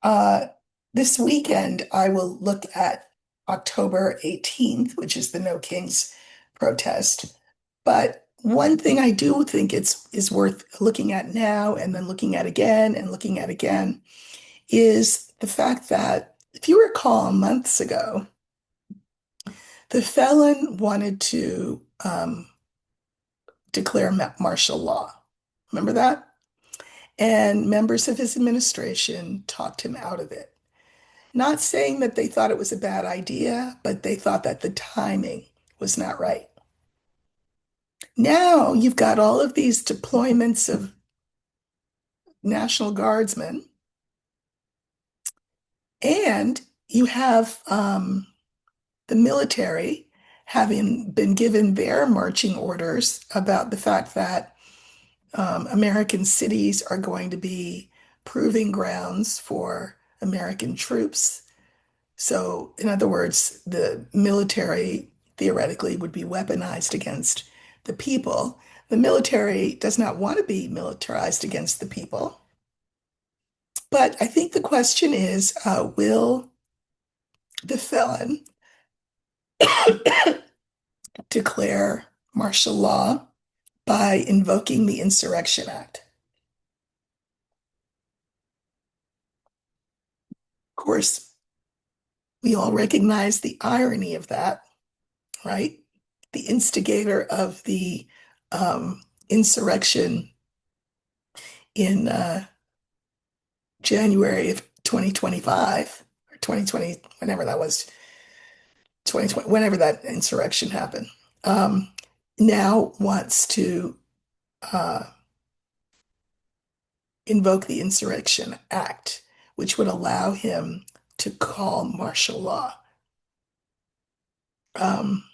Uh, this weekend, I will look at October 18th, which is the No Kings protest. But one thing I do think it's is worth looking at now and then looking at again and looking at again is the fact that if you recall months ago, the felon wanted to declare martial law. Remember that? And members of his administration talked him out of it. Not saying that they thought it was a bad idea, but they thought that the timing was not right. Now you've got all of these deployments of National Guardsmen, and you have the military having been given their marching orders about the fact that American cities are going to be proving grounds for American troops. So, in other words, the military theoretically would be weaponized against the people. The military does not want to be militarized against the people. But I think the question is, will the felon declare martial law by invoking the Insurrection Act? Of course, we all recognize the irony of that, right? The instigator of the insurrection in January of 2025 or 2020, whenever that was, 2020, whenever that insurrection happened, um, now wants to uh, invoke the Insurrection Act, which would allow him to call martial law. Um,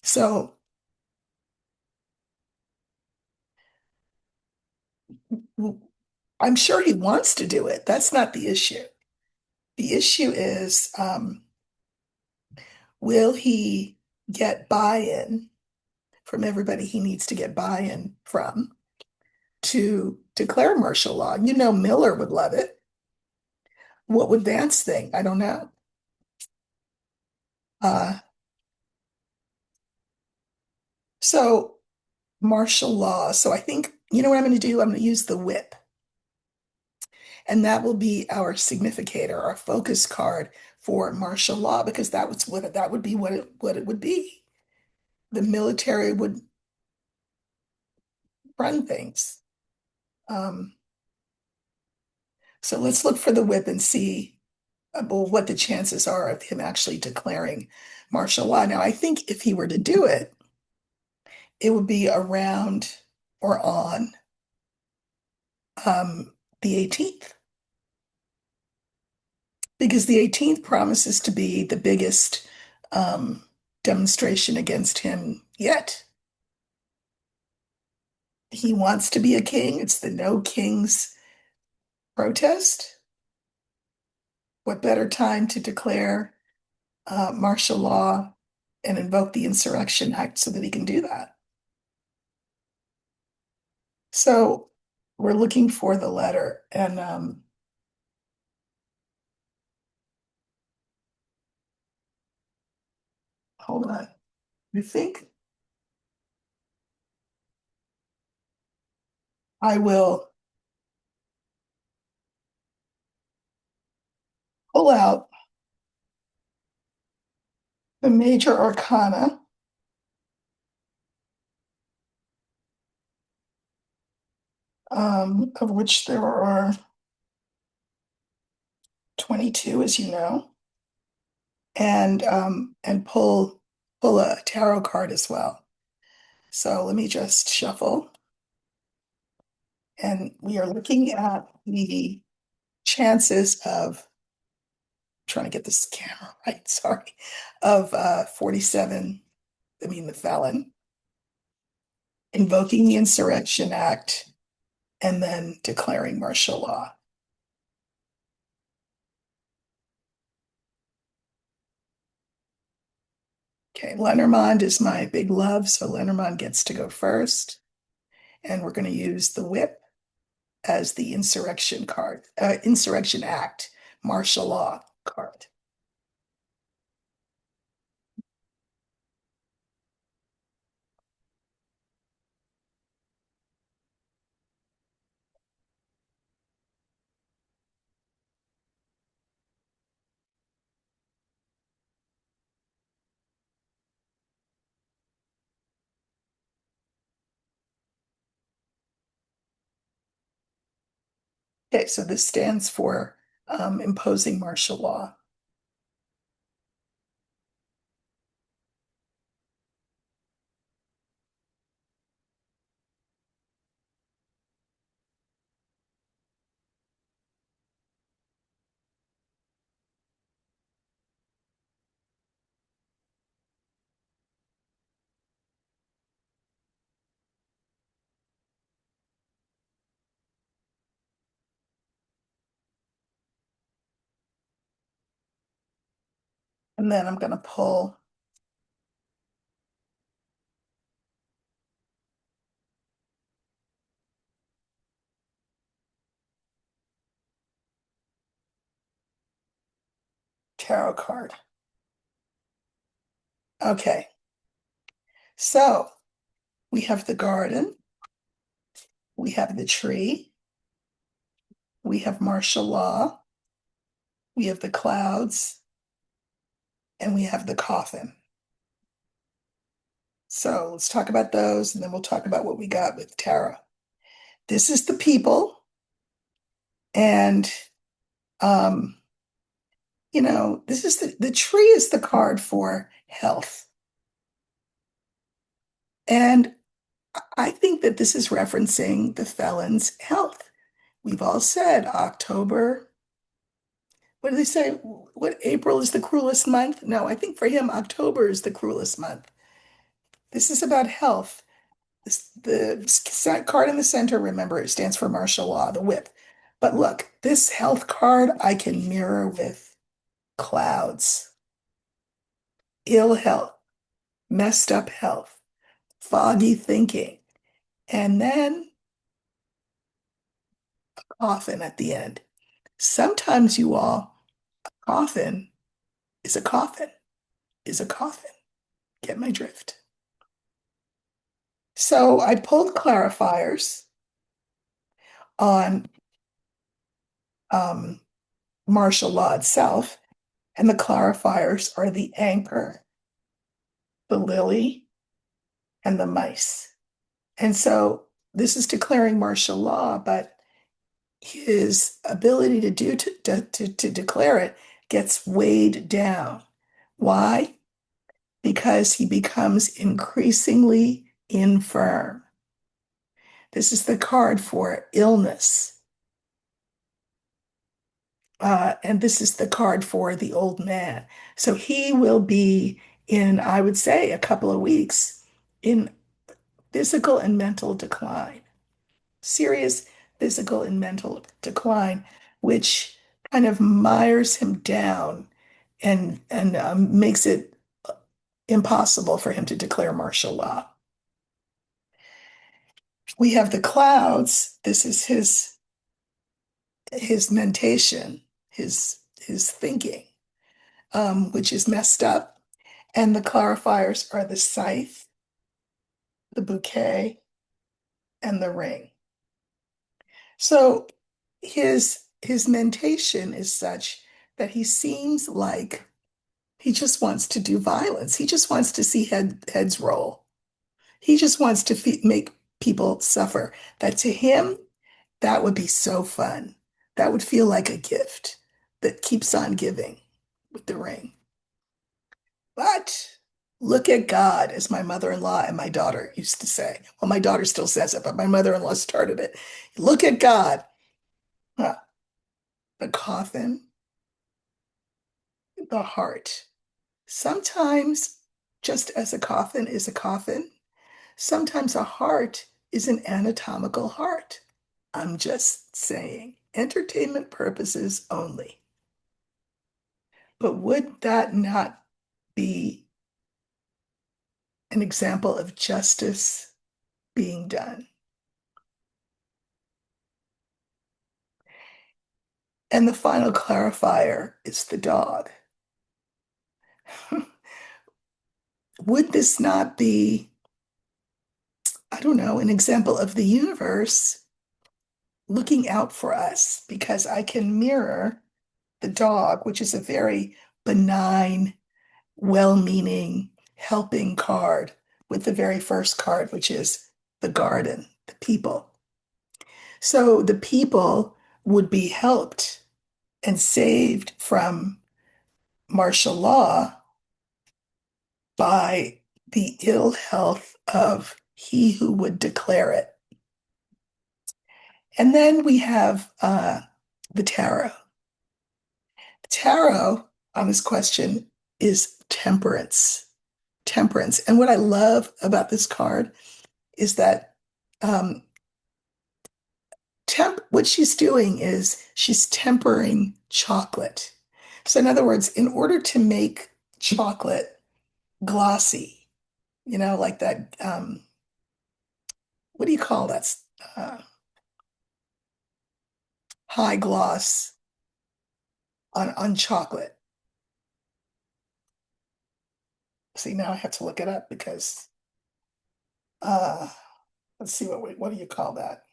so I'm sure he wants to do it. That's not the issue. The issue is, will he get buy-in from everybody he needs to get buy-in from to declare martial law? You know, Miller would love it. What would Vance think? I don't know. Uh, so martial law. So I think, you know what I'm going to do? I'm going to use the whip. And that will be our significator, our focus card for martial law, because that would be what it would be. The military would run things. Um, so let's look for the whip and see well, what the chances are of him actually declaring martial law. Now, I think if he were to do it, it would be around or on Um, the 18th, because the 18th promises to be the biggest um, demonstration against him yet. He wants to be a king. It's the No Kings protest. What better time to declare martial law and invoke the Insurrection Act so that he can do that? So we're looking for the letter, and hold on. I think I will pull out the major arcana, of which there are 22, as you know, and pull a tarot card as well. So let me just shuffle, and we are looking at the chances of trying to get this camera right, sorry, of 47, I mean the felon, invoking the Insurrection Act, and then declaring martial law. Okay, Lenormand is my big love, so Lenormand gets to go first. And we're going to use the whip as the insurrection card, Insurrection Act, martial law card. Okay, so this stands for imposing martial law. And then I'm going to pull tarot card. Okay, so we have the garden, we have the tree, we have martial law, we have the clouds, and we have the coffin. So let's talk about those, and then we'll talk about what we got with tarot. This is the people, and um, this is the tree is the card for health. And I think that this is referencing the felon's health. We've all said October. What do they say? What, April is the cruelest month? No, I think for him, October is the cruelest month. This is about health. The card in the center, remember, it stands for martial law, the whip. But look, this health card I can mirror with clouds, ill health, messed up health, foggy thinking, and then coffin at the end. Sometimes you all, coffin is a coffin, is a coffin. Get my drift. So I pulled clarifiers on um, martial law itself, and the clarifiers are the anchor, the lily, and the mice. And so this is declaring martial law, but his ability to declare it gets weighed down. Why? Because he becomes increasingly infirm. This is the card for illness. And this is the card for the old man. So he will be in, I would say, a couple of weeks in physical and mental decline, serious physical and mental decline, which kind of mires him down and makes it impossible for him to declare martial law. We have the clouds. This is his mentation, his thinking, which is messed up. And the clarifiers are the scythe, the bouquet, and the ring. So his mentation is such that he seems like he just wants to do violence. He just wants to see heads roll. He just wants to make people suffer. That to him, that would be so fun. That would feel like a gift that keeps on giving with the ring. But look at God, as my mother-in-law and my daughter used to say. Well, my daughter still says it, but my mother-in-law started it. Look at God. Huh. The coffin, the heart. Sometimes, just as a coffin is a coffin, sometimes a heart is an anatomical heart. I'm just saying, entertainment purposes only. But would that not be an example of justice being done? And the final clarifier is the dog. Would this not be, I don't know, an example of the universe looking out for us? Because I can mirror the dog, which is a very benign, well-meaning, helping card, with the very first card, which is the garden, the people. So the people would be helped and saved from martial law by the ill health of he who would declare it. And then we have the tarot. Tarot on this question is temperance. Temperance. And what I love about this card is that um, what she's doing is she's tempering chocolate. So, in other words, in order to make chocolate glossy, like that, what do you call that? Uh, High gloss on chocolate. See, now I have to look it up because uh, let's see what do you call that?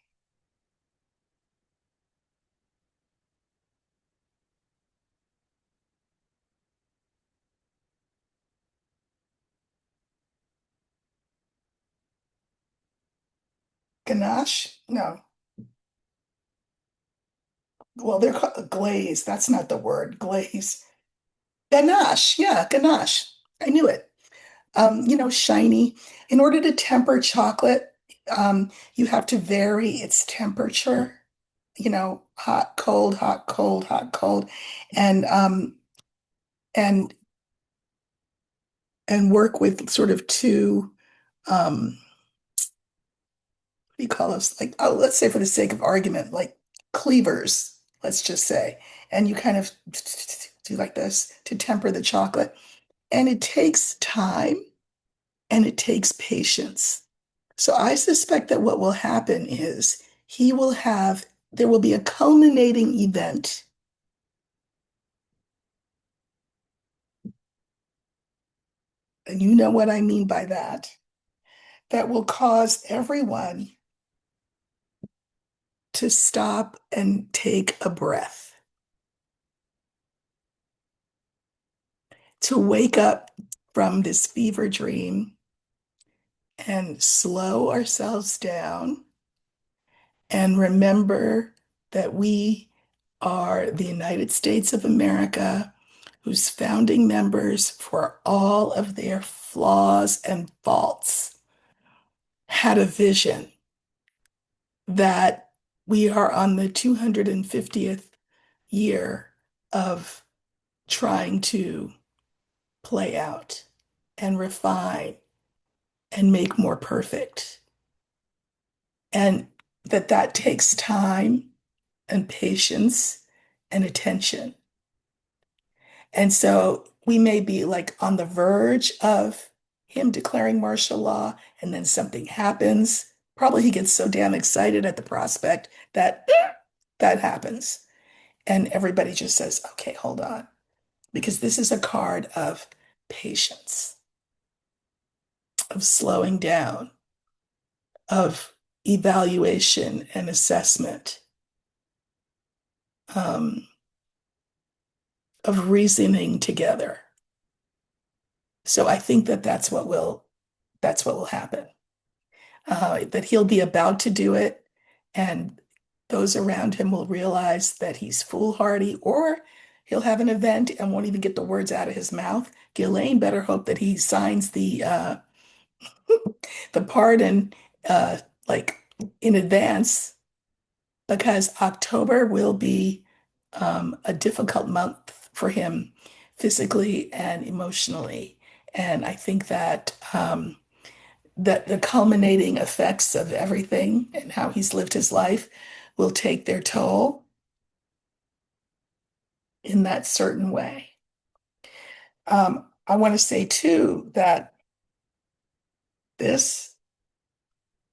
Ganache? No. Well, they're called glaze. That's not the word. Glaze. Ganache. Yeah, ganache. I knew it. Shiny. In order to temper chocolate, you have to vary its temperature. Hot, cold, hot, cold, hot, cold, and um, and and work with sort of two what do you call those? Like, oh, let's say for the sake of argument, like cleavers, let's just say, and you kind of do like this to temper the chocolate. And it takes time and it takes patience. So I suspect that what will happen is there will be a culminating event, and you know what I mean by that, that will cause everyone to stop and take a breath, to wake up from this fever dream and slow ourselves down and remember that we are the United States of America, whose founding members, for all of their flaws and faults, had a vision that we are on the 250th year of trying to play out and refine and make more perfect. And that takes time and patience and attention. And so we may be like on the verge of him declaring martial law, and then something happens. Probably he gets so damn excited at the prospect that that happens. And everybody just says, okay, hold on, because this is a card of patience, of slowing down, of evaluation and assessment, um, of reasoning together. So I think that that's what will happen. That he'll be about to do it, and those around him will realize that he's foolhardy, or he'll have an event and won't even get the words out of his mouth. Ghislaine better hope that he signs the pardon uh, like in advance, because October will be a difficult month for him physically and emotionally. And I think that the culminating effects of everything and how he's lived his life will take their toll in that certain way. I want to say too that this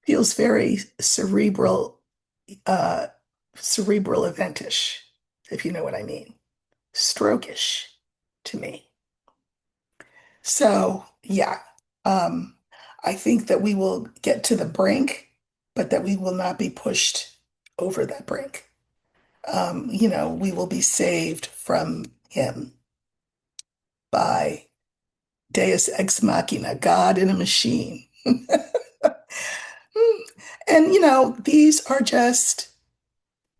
feels very uh, cerebral eventish, if you know what I mean, strokish to me. So, yeah, um, I think that we will get to the brink, but that we will not be pushed over that brink. We will be saved from him by Deus ex machina, God in a machine. And, these are just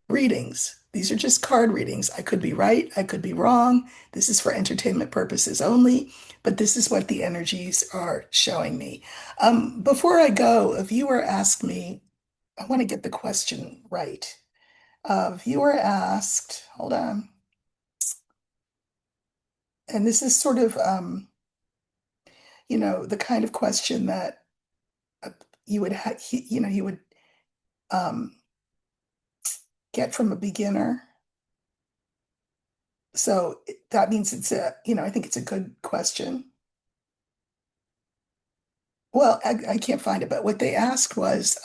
readings. These are just card readings. I could be right. I could be wrong. This is for entertainment purposes only, but this is what the energies are showing me. Before I go, a viewer asked me, I want to get the question right. A viewer asked, hold on, and this is sort of, the kind of question that uh, you would have, you would um, get from a beginner. So that means I think it's a good question. Well, I can't find it, but what they asked was,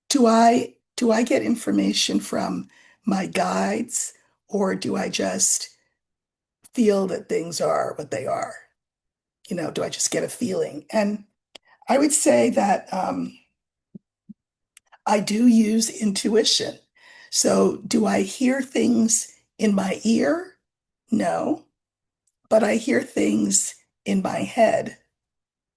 do I get information from my guides, or do I just feel that things are what they are? Do I just get a feeling? And I would say that I do use intuition. So, do I hear things in my ear? No, but I hear things in my head.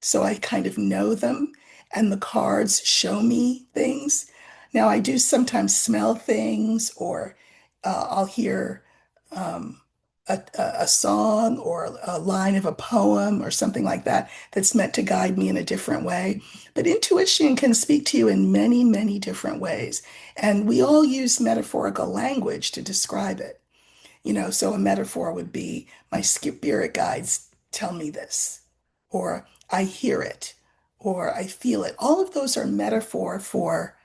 So I kind of know them, and the cards show me things. Now, I do sometimes smell things, or I'll hear um, a song or a line of a poem or something like that that's meant to guide me in a different way. But intuition can speak to you in many, many different ways. And we all use metaphorical language to describe it. So a metaphor would be my spirit guides tell me this, or I hear it, or I feel it. All of those are metaphor for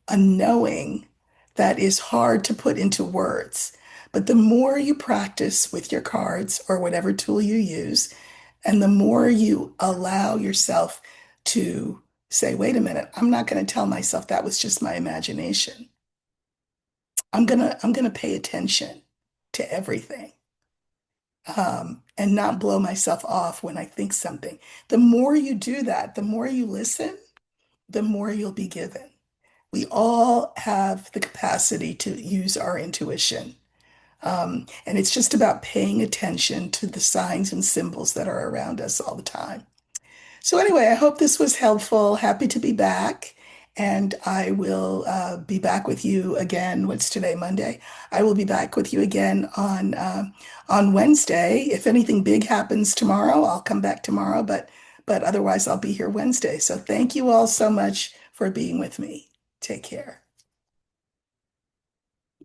a knowing that is hard to put into words. But the more you practice with your cards or whatever tool you use, and the more you allow yourself to say, wait a minute, I'm not going to tell myself that was just my imagination. I'm gonna pay attention to everything, and not blow myself off when I think something. The more you do that, the more you listen, the more you'll be given. We all have the capacity to use our intuition. And it's just about paying attention to the signs and symbols that are around us all the time. So, anyway, I hope this was helpful. Happy to be back. And I will be back with you again. What's today, Monday? I will be back with you again on Wednesday. If anything big happens tomorrow, I'll come back tomorrow. But otherwise, I'll be here Wednesday. So thank you all so much for being with me. Take care.